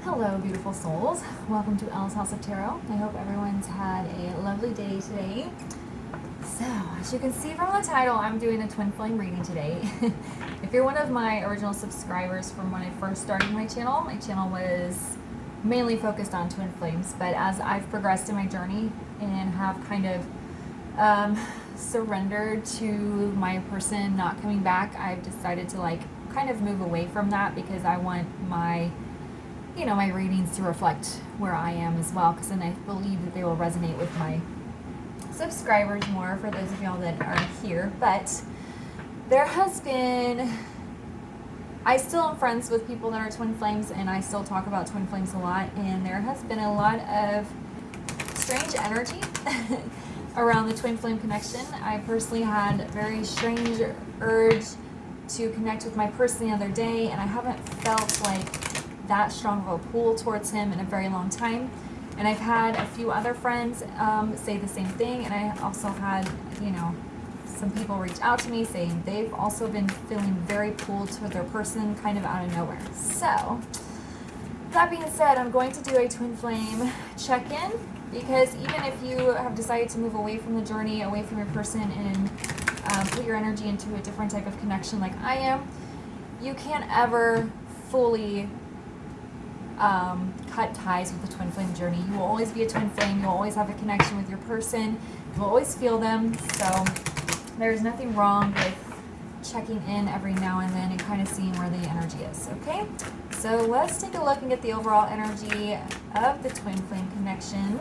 Hello, beautiful souls. Welcome to Elle's House of Tarot. I hope everyone's had a lovely day today. So, as you can see from the title, I'm doing a twin flame reading today. If you're one of my original subscribers from when I first started my channel was mainly focused on twin flames, but as I've progressed in my journey and have kind of surrendered to my person not coming back, I've decided to kind of move away from that because I want my my readings to reflect where I am as well, because then I believe that they will resonate with my subscribers more, for those of y'all that are here. But there has been, I still am friends with people that are twin flames, and I still talk about twin flames a lot, and there has been a lot of strange energy around the twin flame connection. I personally had a very strange urge to connect with my person the other day, and I haven't felt like that strong of a pull towards him in a very long time. And I've had a few other friends say the same thing, and I also had some people reach out to me saying they've also been feeling very pulled to their person kind of out of nowhere. So that being said, I'm going to do a twin flame check-in, because even if you have decided to move away from the journey, away from your person, and put your energy into a different type of connection like I am, you can't ever fully cut ties with the twin flame journey. You will always be a twin flame. You will always have a connection with your person. You will always feel them. So there's nothing wrong with checking in every now and then and kind of seeing where the energy is. Okay, so let's take a look and get the overall energy of the twin flame connection.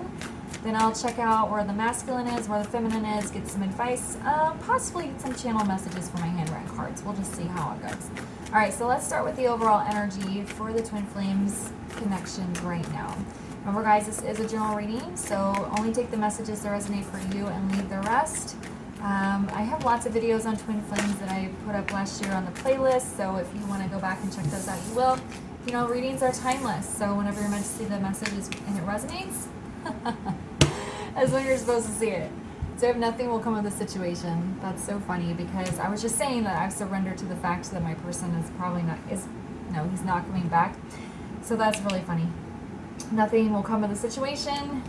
Then I'll check out where the masculine is, where the feminine is, get some advice, possibly get some channel messages for my hand-written cards. We'll just see how it goes. All right, so let's start with the overall energy for the twin flames connections right now. Remember, guys, this is a general reading, so only take the messages that resonate for you and leave the rest. I have lots of videos on twin flames that I put up last year on the playlist, so if you want to go back and check those out, you will. Readings are timeless, so whenever you're meant to see the messages and it resonates, that's when you're supposed to see it. So if nothing will come of the situation. That's so funny, because I was just saying that I've surrendered to the fact that my person is probably not, he's not coming back. So that's really funny. Nothing will come of the situation,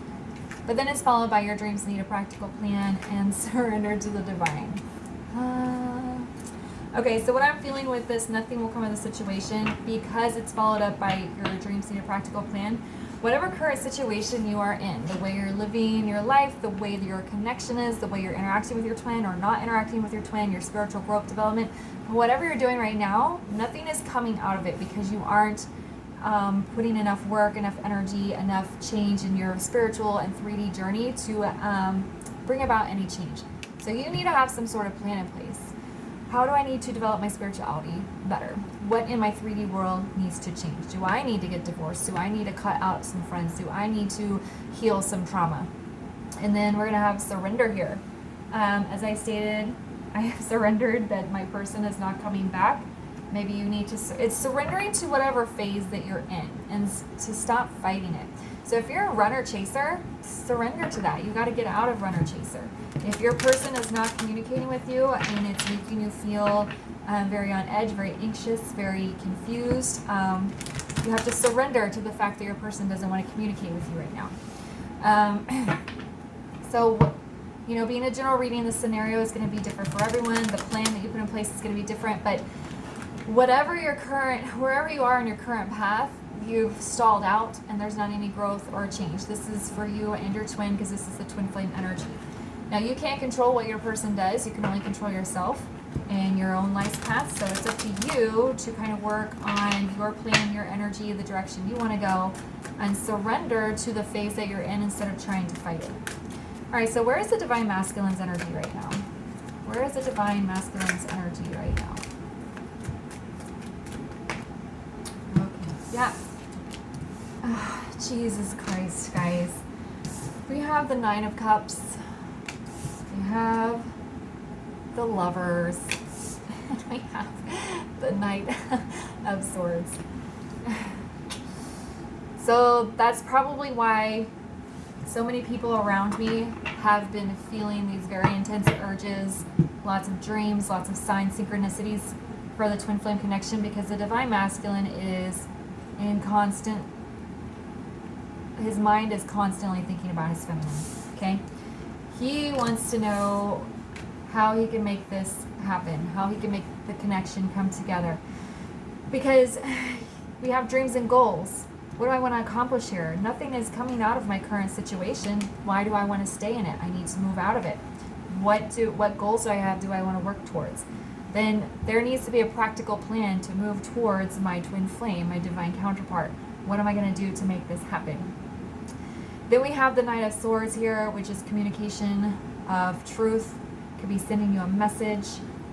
but then it's followed by your dreams need a practical plan and surrender to the divine. Okay, so what I'm feeling with this, nothing will come of the situation, because it's followed up by your dreams need a practical plan. Whatever current situation you are in, the way you're living your life, the way that your connection is, the way you're interacting with your twin or not interacting with your twin, your spiritual growth development, whatever you're doing right now, nothing is coming out of it because you aren't putting enough work, enough energy, enough change in your spiritual and 3D journey to bring about any change. So you need to have some sort of plan in place. How do I need to develop my spirituality better? What in my 3D world needs to change? Do I need to get divorced? Do I need to cut out some friends? Do I need to heal some trauma? And then we're going to have surrender here. As I stated, I have surrendered that my person is not coming back. Maybe you need to, it's surrendering to whatever phase that you're in and to stop fighting it. So if you're a runner chaser, surrender to that. You got to get out of runner chaser. If your person is not communicating with you and it's making you feel very on edge, very anxious, very confused, you have to surrender to the fact that your person doesn't want to communicate with you right now. So, being a general reading, the scenario is going to be different for everyone. The plan that you put in place is going to be different. But wherever you are in your current path, you've stalled out and there's not any growth or change. This is for you and your twin, because this is the twin flame energy. Now, you can't control what your person does. You can only control yourself and your own life's path. So it's up to you to kind of work on your plan, your energy, the direction you want to go, and surrender to the phase that you're in instead of trying to fight it. All right, so where is the divine masculine's energy right now? Where is the divine masculine's energy right now? Okay, yeah. Oh, Jesus Christ, guys. We have the 9 of Cups. We have the Lovers. And we have the Knight of Swords. So that's probably why so many people around me have been feeling these very intense urges, lots of dreams, lots of signs, synchronicities for the twin flame connection, because the divine masculine is in constant his mind is constantly thinking about his feminine, okay? He wants to know how he can make this happen, how he can make the connection come together. Because we have dreams and goals. What do I want to accomplish here? Nothing is coming out of my current situation. Why do I want to stay in it? I need to move out of it. What goals do I have? Do I want to work towards? Then there needs to be a practical plan to move towards my twin flame, my divine counterpart. What am I going to do to make this happen? Then we have the Knight of Swords here, which is communication of truth. It could be sending you a message.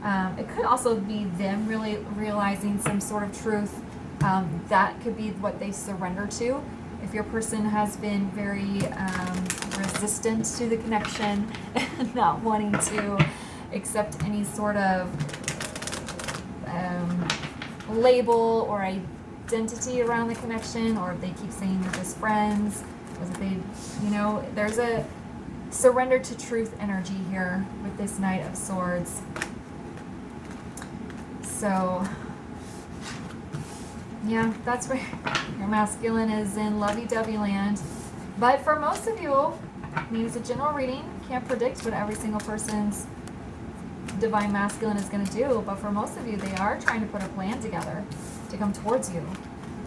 It could also be them really realizing some sort of truth. That could be what they surrender to. If your person has been very resistant to the connection, not wanting to accept any sort of label or identity around the connection, or if they keep saying they're just friends, or if they, there's a surrender to truth energy here with this Knight of Swords. So, yeah, that's where your masculine is in lovey-dovey land. But for most of you, I mean, it's a general reading. Can't predict what every single person's divine masculine is going to do. But for most of you, they are trying to put a plan together to come towards you.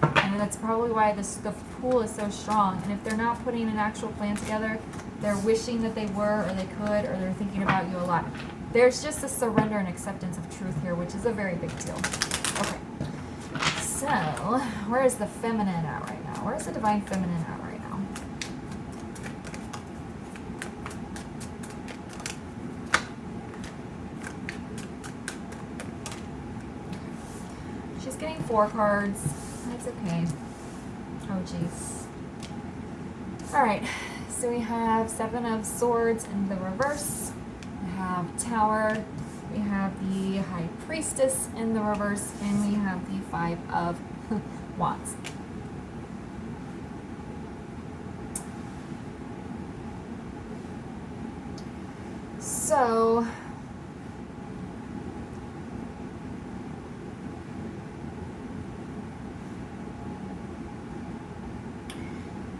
And that's probably why the pool is so strong. And if they're not putting an actual plan together, they're wishing that they were, or they could, or they're thinking about you a lot. There's just a surrender and acceptance of truth here, which is a very big deal. Okay. So, where is the feminine at right now? Where's the divine feminine at right now? She's getting 4 cards. That's okay. Oh, jeez. All right. So we have 7 of Swords in the reverse. We have Tower. We have the High Priestess in the reverse, and we have the 5 of Wands. So,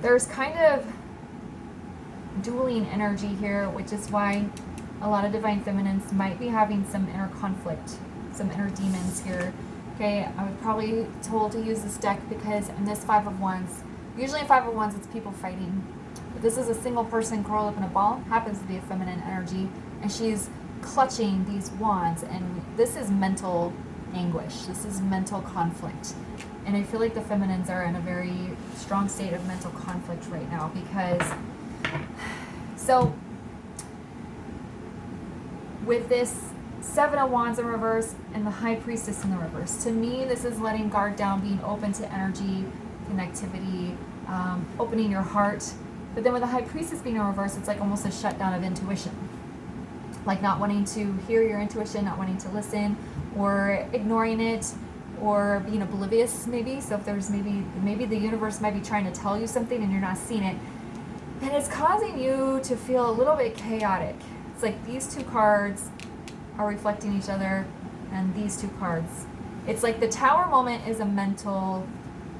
there's kind of dueling energy here, which is why a lot of divine feminines might be having some inner conflict, some inner demons here. Okay, I was probably told to use this deck because in this 5 of Wands, usually in 5 of Wands it's people fighting. But this is a single person curled up in a ball, happens to be a feminine energy, and she's clutching these wands, and this is mental anguish. This is mental conflict. And I feel like the feminines are in a very strong state of mental conflict right now because, so, with this 7 of Wands in reverse and the High Priestess in the reverse, to me, this is letting guard down, being open to energy, connectivity, opening your heart. But then with the High Priestess being in reverse, it's like almost a shutdown of intuition. Like not wanting to hear your intuition, not wanting to listen, or ignoring it, or being oblivious maybe. So if there's maybe the universe might be trying to tell you something and you're not seeing it. And it's causing you to feel a little bit chaotic. It's like these 2 cards are reflecting each other, and these 2 cards. It's like the Tower moment is a mental,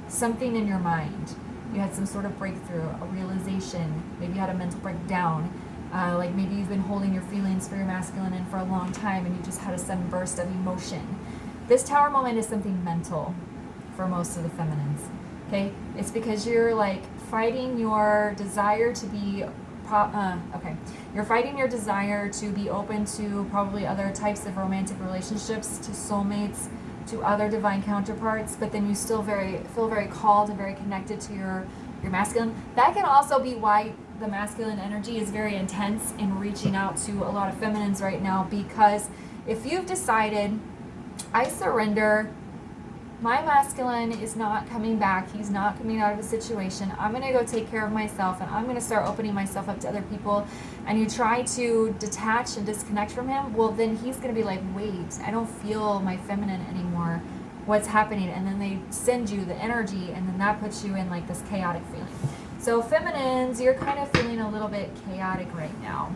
something in your mind. You had some sort of breakthrough, a realization. Maybe you had a mental breakdown. Like maybe you've been holding your feelings for your masculine in for a long time, and you just had a sudden burst of emotion. This Tower moment is something mental for most of the feminines. Okay? It's because you're like fighting your desire to be You're fighting your desire to be open to probably other types of romantic relationships, to soulmates, to other divine counterparts, but then you still feel very called and very connected to your masculine. That can also be why the masculine energy is very intense in reaching out to a lot of feminines right now, because if you've decided, I surrender, my masculine is not coming back, he's not coming out of a situation, I'm going to go take care of myself, and I'm going to start opening myself up to other people, and you try to detach and disconnect from him, well then he's going to be like, wait, I don't feel my feminine anymore, what's happening? And then they send you the energy, and then that puts you in like this chaotic feeling. So feminines, you're kind of feeling a little bit chaotic right now.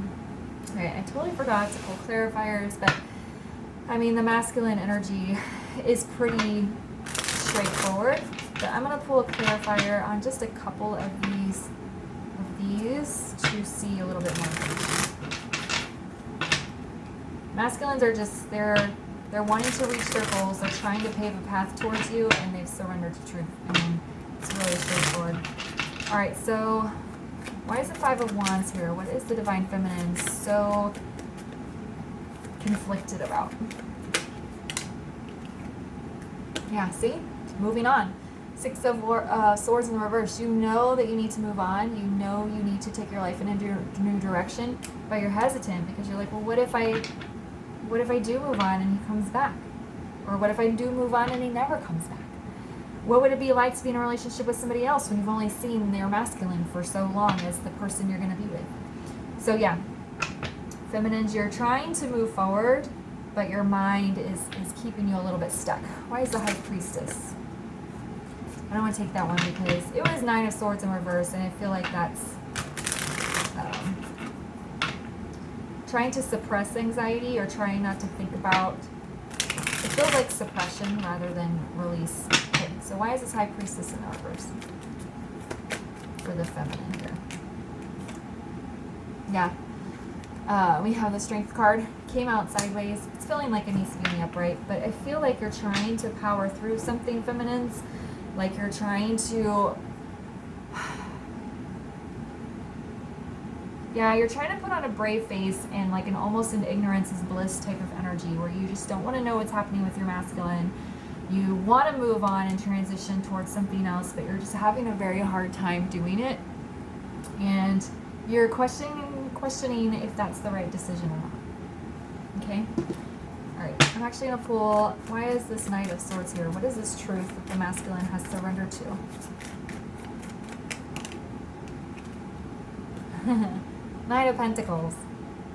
Okay, I totally forgot to pull clarifiers, but I mean the masculine energy is pretty straightforward. But I'm going to pull a clarifier on just a couple of these to see a little bit more. Masculines are just, they're wanting to reach their goals. They're trying to pave a path towards you, and they've surrendered to truth. I mean, it's really straightforward. All right, so why is the Five of Wands here? What is the Divine Feminine so conflicted about? Yeah, see? Moving on. Six of Swords in the reverse. You know that you need to move on. You know you need to take your life in a new direction, but you're hesitant because you're like, well, what if I do move on and he comes back? Or what if I do move on and he never comes back? What would it be like to be in a relationship with somebody else when you've only seen their masculine for so long as the person you're going to be with? So yeah, feminines, you're trying to move forward, but your mind is keeping you a little bit stuck. Why is the High Priestess? I don't want to take that one because it was Nine of Swords in reverse, and I feel like that's trying to suppress anxiety or trying not to think about. It feels like suppression rather than release. Okay, so why is this High Priestess in the reverse for the feminine here? Yeah. We have the Strength card. Came out sideways. It's feeling like it needs to be in the upright, but I feel like you're trying to power through something, feminines. Like you're trying to, yeah, you're trying to put on a brave face and like an almost an ignorance is bliss type of energy where you just don't want to know what's happening with your masculine. You want to move on and transition towards something else, but you're just having a very hard time doing it. And you're questioning if that's the right decision or not. Okay? Alright, I'm actually going to pull, why is this Knight of Swords here? What is this truth that the masculine has surrendered to? Knight of Pentacles.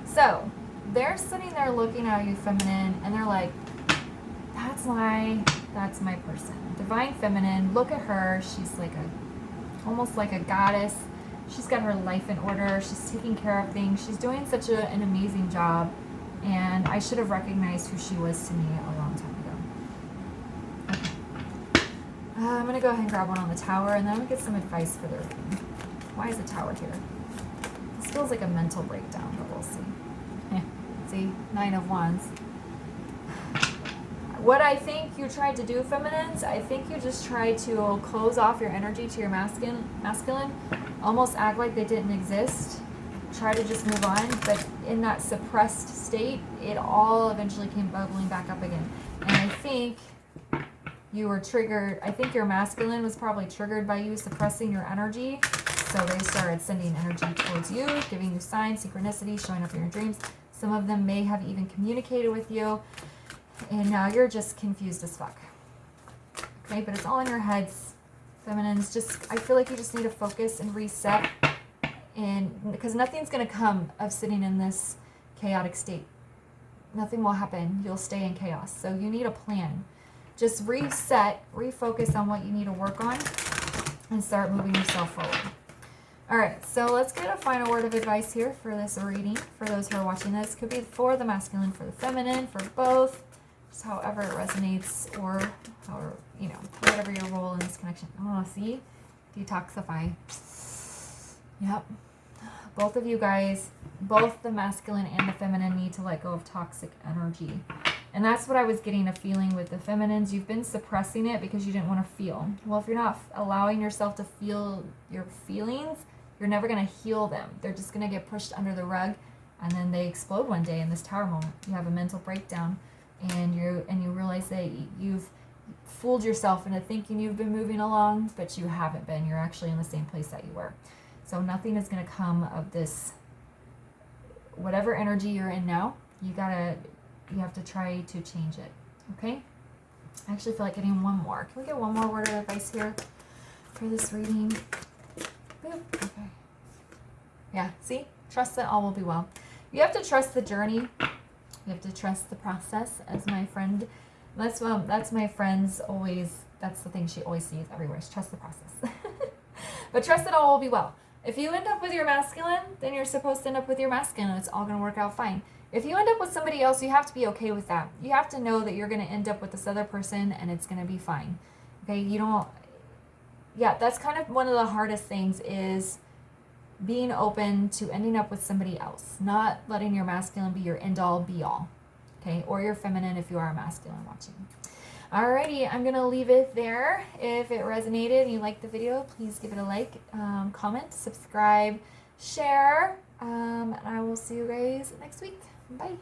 So, they're sitting there looking at you, feminine, and they're like, that's my person. Divine Feminine, look at her. She's like almost like a goddess. She's got her life in order. She's taking care of things. She's doing such an amazing job. And I should have recognized who she was to me a long time ago. Okay. I'm going to go ahead and grab one on the Tower, and then I'm going to get some advice for their reading. Why is the Tower here? This feels like a mental breakdown, but we'll see. See? Nine of Wands. What I think you tried to do, feminines, I think you just tried to close off your energy to your masculine, almost act like they didn't exist. Try to just move on, but in that suppressed state, it all eventually came bubbling back up again. And I think you were triggered. I think your masculine was probably triggered by you suppressing your energy. So they started sending energy towards you, giving you signs, synchronicity, showing up in your dreams. Some of them may have even communicated with you. And now you're just confused as fuck. Okay, but it's all in your heads. Feminines, I feel like you just need to focus and reset. And because nothing's going to come of sitting in this chaotic state. Nothing will happen. You'll stay in chaos. So you need a plan. Just reset, refocus on what you need to work on, and start moving yourself forward. All right, so let's get a final word of advice here for this reading. For those who are watching this, could be for the masculine, for the feminine, for both, just however it resonates, or however, whatever your role in this connection. Oh, see? Detoxify. Yep. Both of you guys, both the masculine and the feminine need to let go of toxic energy. And that's what I was getting a feeling with the feminines. You've been suppressing it because you didn't want to feel. Well, if you're not allowing yourself to feel your feelings, you're never going to heal them. They're just going to get pushed under the rug, and then they explode one day in this Tower moment. You have a mental breakdown, and you realize that you've fooled yourself into thinking you've been moving along, but you haven't been. You're actually in the same place that you were. So nothing is going to come of this, whatever energy you're in now, you have to try to change it, okay? I actually feel like getting one more. Can we get one more word of advice here for this reading? Boop. Okay. Yeah, see? Trust that all will be well. You have to trust the journey. You have to trust the process, as my friend, that's my friend's always, that's the thing she always sees everywhere, is trust the process. But trust that all will be well. If you end up with your masculine, then you're supposed to end up with your masculine. It's all going to work out fine. If you end up with somebody else, you have to be okay with that. You have to know that you're going to end up with this other person and it's going to be fine. Okay? yeah, that's kind of one of the hardest things, is being open to ending up with somebody else, not letting your masculine be your end all be all, okay, or your feminine if you are a masculine watching. Alrighty, I'm gonna leave it there. If it resonated and you liked the video, please give it a like, comment, subscribe, share, and I will see you guys next week. Bye.